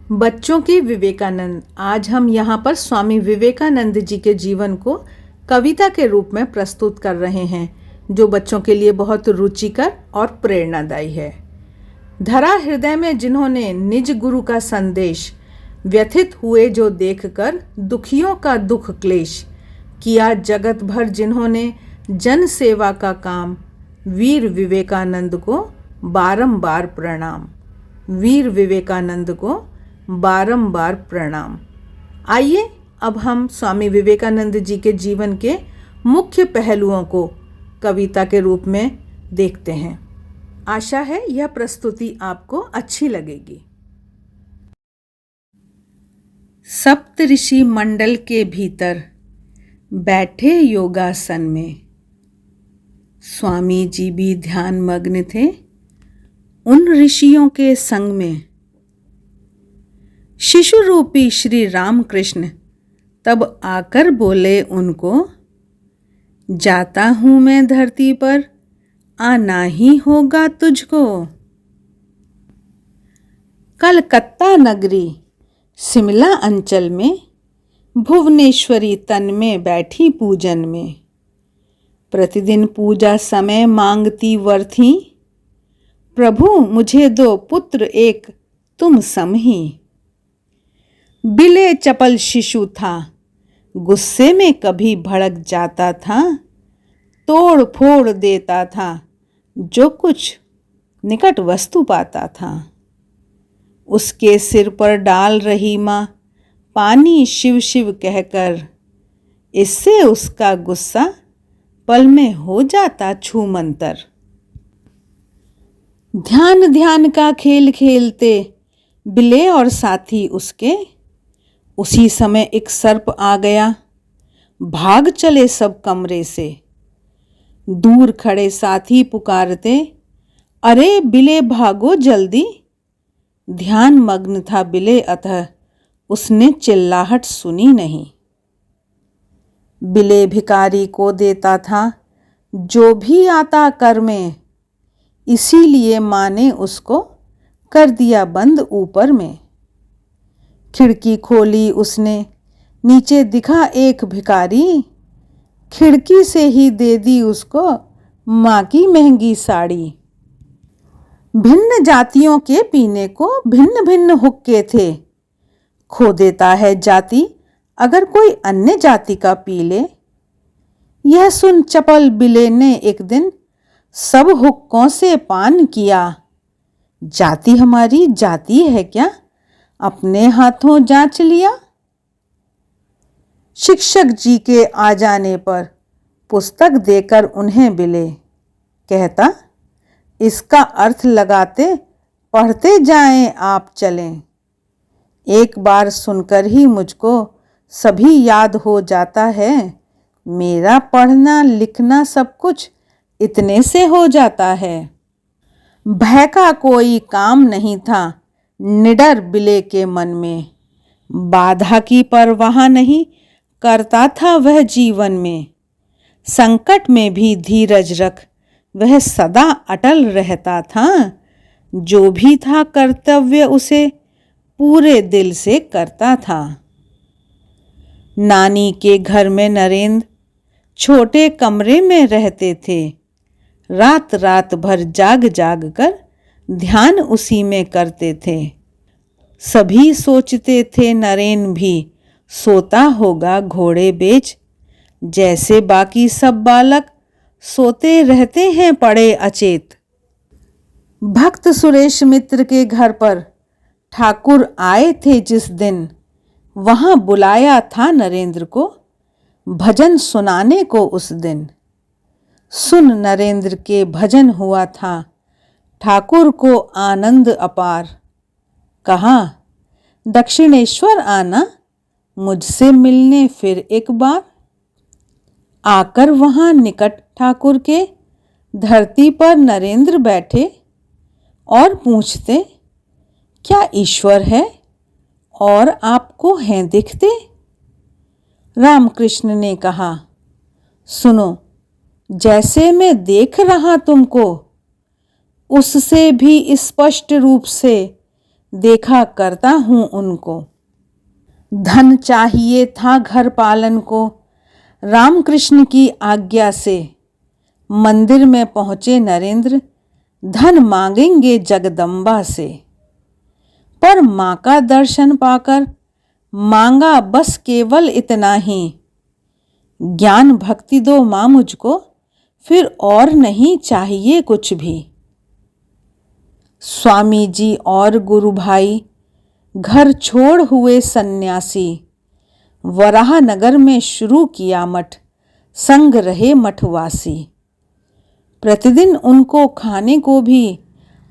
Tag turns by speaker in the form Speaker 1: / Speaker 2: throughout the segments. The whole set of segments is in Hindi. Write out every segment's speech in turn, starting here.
Speaker 1: बच्चों के विवेकानंद। आज हम यहाँ पर स्वामी विवेकानंद जी के जीवन को कविता के रूप में प्रस्तुत कर रहे हैं, जो बच्चों के लिए बहुत रुचिकर और प्रेरणादायी है। धरा हृदय में जिन्होंने निज गुरु का संदेश, व्यथित हुए जो देखकर दुखियों का दुख क्लेश, किया जगत भर जिन्होंने जन सेवा का काम, वीर विवेकानंद को बारंबार प्रणाम। वीर विवेकानंद को बारंबार प्रणाम। आइए अब हम स्वामी विवेकानंद जी के जीवन के मुख्य पहलुओं को कविता के रूप में देखते हैं। आशा है यह प्रस्तुति आपको अच्छी लगेगी। सप्तऋषि मंडल के भीतर बैठे योगासन में स्वामी जी भी ध्यान मग्न थे उन ऋषियों के संग में। शिशु रूपी श्री रामकृष्ण तब आकर बोले उनको, जाता हूं मैं धरती पर, आना ही होगा तुझको। कलकत्ता नगरी शिमला अंचल में भुवनेश्वरी तन में बैठी पूजन में, प्रतिदिन पूजा समय मांगती वर थी, प्रभु मुझे दो पुत्र एक तुम सम ही। बिले चपल शिशु था, गुस्से में कभी भड़क जाता था, तोड़ फोड़ देता था जो कुछ निकट वस्तु पाता था। उसके सिर पर डाल रही माँ पानी शिव शिव कहकर, इससे उसका गुस्सा पल में हो जाता छूमंतर। ध्यान ध्यान का खेल खेलते बिले और साथी उसके, उसी समय एक सर्प आ गया, भाग चले सब कमरे से। दूर खड़े साथी पुकारते, अरे बिले भागो जल्दी। ध्यान मग्न था बिले, अतः उसने चिल्लाहट सुनी नहीं। बिले भिखारी को देता था जो भी आता कर में, इसीलिए माँ ने उसको कर दिया बंद ऊपर में। खिड़की खोली उसने, नीचे दिखा एक भिखारी, खिड़की से ही दे दी उसको माँ की महंगी साड़ी। भिन्न जातियों के पीने को भिन्न भिन्न हुक्के थे, खो देता है जाति अगर कोई अन्य जाति का पी ले। यह सुन चपल बिले ने एक दिन सब हुक्कों से पान किया, जाति हमारी जाति है क्या, अपने हाथों जांच लिया। शिक्षक जी के आ जाने पर पुस्तक देकर उन्हें बिले कहता, इसका अर्थ लगाते पढ़ते जाएं आप चलें। एक बार सुनकर ही मुझको सभी याद हो जाता है, मेरा पढ़ना लिखना सब कुछ इतने से हो जाता है। भय का कोई काम नहीं था निडर बिले के मन में, बाधा की परवाह नहीं करता था वह जीवन में। संकट में भी धीरज रख वह सदा अटल रहता था, जो भी था कर्तव्य उसे पूरे दिल से करता था। नानी के घर में नरेंद्र छोटे कमरे में रहते थे, रात रात भर जाग जाग कर ध्यान उसी में करते थे। सभी सोचते थे नरेन भी सोता होगा घोड़े बेच, जैसे बाकी सब बालक सोते रहते हैं पड़े अचेत। भक्त सुरेश मित्र के घर पर ठाकुर आए थे जिस दिन, वहां बुलाया था नरेंद्र को भजन सुनाने को उस दिन। सुन नरेंद्र के भजन हुआ था ठाकुर को आनंद अपार, कहा दक्षिणेश्वर आना मुझसे मिलने फिर एक बार। आकर वहां निकट ठाकुर के धरती पर नरेंद्र बैठे और पूछते, क्या ईश्वर है और आपको हैं दिखते। रामकृष्ण ने कहा, सुनो जैसे मैं देख रहा तुमको, उससे भी स्पष्ट रूप से देखा करता हूँ उनको। धन चाहिए था घर पालन को, रामकृष्ण की आज्ञा से मंदिर में पहुँचे नरेंद्र, धन मांगेंगे जगदम्बा से। पर माँ का दर्शन पाकर मांगा बस केवल इतना ही, ज्ञान भक्ति दो माँ मुझको, फिर और नहीं चाहिए कुछ भी। स्वामी जी और गुरु भाई घर छोड़ हुए सन्यासी, वराहनगर में शुरू किया मठ, संग रहे मठवासी। प्रतिदिन उनको खाने को भी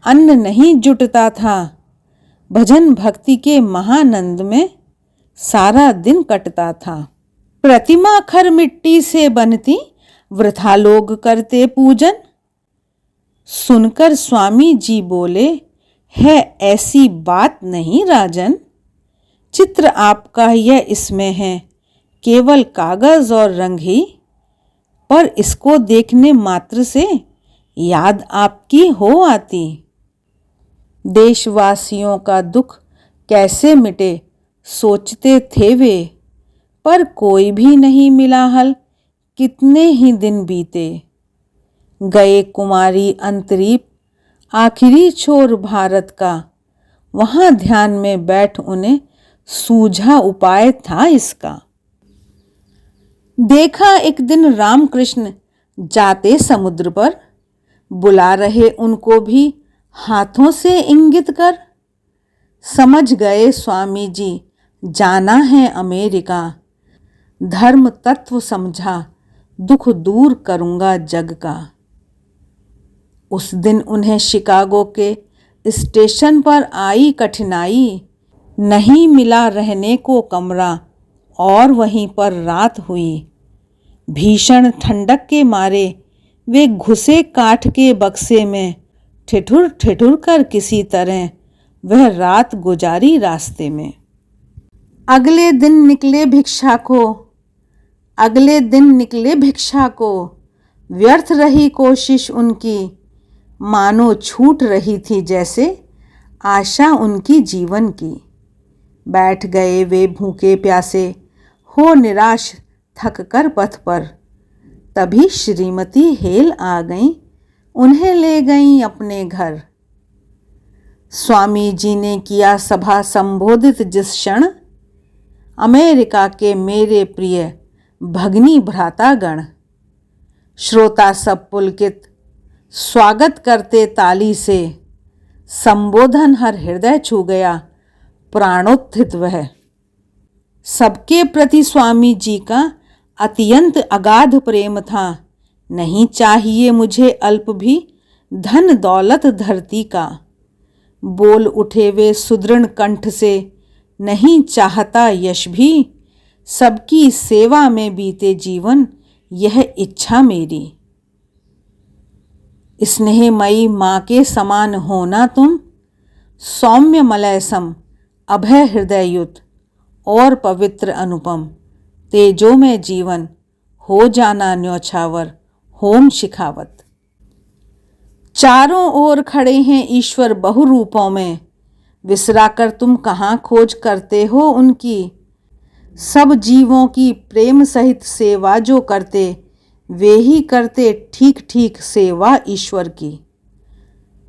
Speaker 1: अन्न नहीं जुटता था, भजन भक्ति के महानंद में सारा दिन कटता था। प्रतिमा खर मिट्टी से बनती, वृथा लोग करते पूजन। सुनकर स्वामी जी बोले, है ऐसी बात नहीं राजन, चित्र आपका यह इसमें है, केवल कागज और रंग ही, पर इसको देखने मात्र से याद आपकी हो आती। देशवासियों का दुख कैसे मिटे सोचते थे वे, पर कोई भी नहीं मिला हल, कितने ही दिन बीते। गए कुमारी अंतरीप, आखिरी छोर भारत का, वहां ध्यान में बैठ उन्हें सूझा उपाय था इसका। देखा एक दिन रामकृष्ण जाते समुद्र पर, बुला रहे उनको भी हाथों से इंगित कर। समझ गए स्वामी जी जाना है अमेरिका, धर्म तत्व समझा दुख दूर करूंगा जग का। उस दिन उन्हें शिकागो के स्टेशन पर आई कठिनाई, नहीं मिला रहने को कमरा और वहीं पर रात हुई। भीषण ठंडक के मारे वे घुसे काठ के बक्से में, ठिठुर ठिठुर कर किसी तरह वह रात गुजारी रास्ते में। अगले दिन निकले भिक्षा को, व्यर्थ रही कोशिश उनकी, मानो छूट रही थी जैसे आशा उनकी जीवन की। बैठ गए वे भूखे प्यासे, हो निराश थक कर पथ पर, तभी श्रीमती हेल आ गईं, उन्हें ले गईं अपने घर। स्वामी जी ने किया सभा संबोधित जिस क्षण, अमेरिका के मेरे प्रिय भगनी भ्रातागण। श्रोता सब पुलकित स्वागत करते ताली से, संबोधन हर हृदय छू गया प्राणोत्थित वह। सबके प्रति स्वामी जी का अत्यंत अगाध प्रेम था, नहीं चाहिए मुझे अल्प भी धन दौलत धरती का। बोल उठे वे सुदृढ़ कंठ से, नहीं चाहता यश भी, सबकी सेवा में बीते जीवन यह इच्छा मेरी। स्नेहमयी माँ के समान होना तुम, सौम्य मलय सम, अभय हृदययुत और पवित्र अनुपम, तेजो में जीवन हो जाना न्यौछावर होम शिखावत। चारों ओर खड़े हैं ईश्वर बहुरूपों में, विसराकर तुम कहाँ खोज करते हो उनकी। सब जीवों की प्रेम सहित सेवा जो करते, वे ही करते ठीक ठीक सेवा ईश्वर की।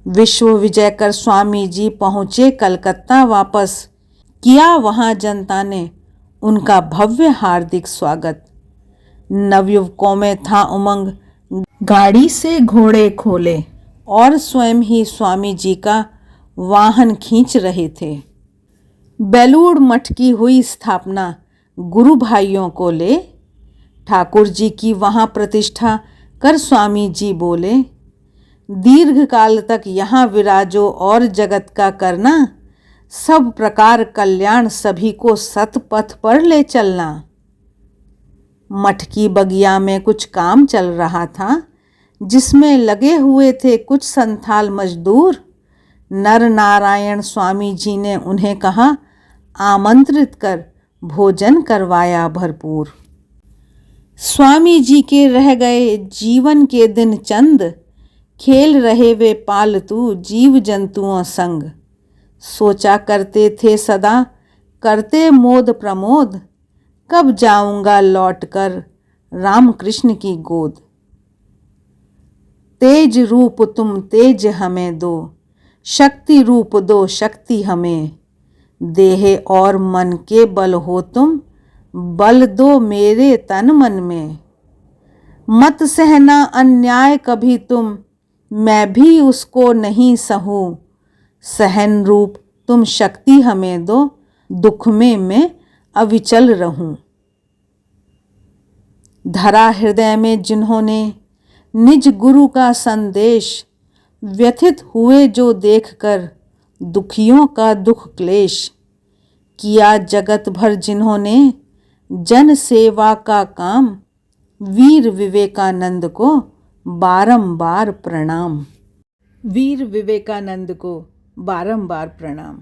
Speaker 1: विश्व विजय कर स्वामी जी पहुँचे कलकत्ता वापस, किया वहाँ जनता ने उनका भव्य हार्दिक स्वागत। नवयुवकों में था उमंग, गाड़ी से घोड़े खोले और स्वयं ही स्वामी जी का वाहन खींच रहे थे। बेलूड़ मठ की हुई स्थापना गुरु भाइयों को ले, ठाकुर जी की वहाँ प्रतिष्ठा कर स्वामी जी बोले, दीर्घ काल तक यहाँ विराजो और जगत का करना, सब प्रकार कल्याण सभी को सतपथ पर ले चलना। मठ की बगिया में कुछ काम चल रहा था, जिसमें लगे हुए थे कुछ संथाल मजदूर। नर नारायण स्वामी जी ने उन्हें कहा, आमंत्रित कर भोजन करवाया भरपूर। स्वामी जी के रह गए जीवन के दिन चंद, खेल रहे वे पालतू जीव जंतुओं संग। सोचा करते थे सदा करते मोद प्रमोद, कब जाऊंगा लौटकर राम कृष्ण की गोद। तेज रूप तुम तेज हमें दो, शक्ति रूप दो शक्ति हमें, देह और मन के बल हो तुम, बल दो मेरे तन मन में। मत सहना अन्याय कभी तुम, मैं भी उसको नहीं सहूं, सहन रूप तुम शक्ति हमें दो, दुख में मैं अविचल रहूं। धरा हृदय में जिन्होंने निज गुरु का संदेश, व्यथित हुए जो देखकर दुखियों का दुख क्लेश, किया जगत भर जिन्होंने जन सेवा का काम, वीर विवेकानंद को बारंबार प्रणाम। वीर विवेकानंद को बारंबार प्रणाम।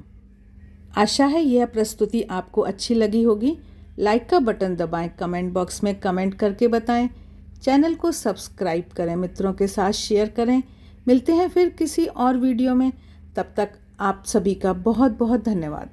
Speaker 1: आशा है यह प्रस्तुति आपको अच्छी लगी होगी। लाइक का बटन दबाएं, कमेंट बॉक्स में कमेंट करके बताएं, चैनल को सब्सक्राइब करें, मित्रों के साथ शेयर करें। मिलते हैं फिर किसी और वीडियो में, तब तक आप सभी का बहुत बहुत धन्यवाद।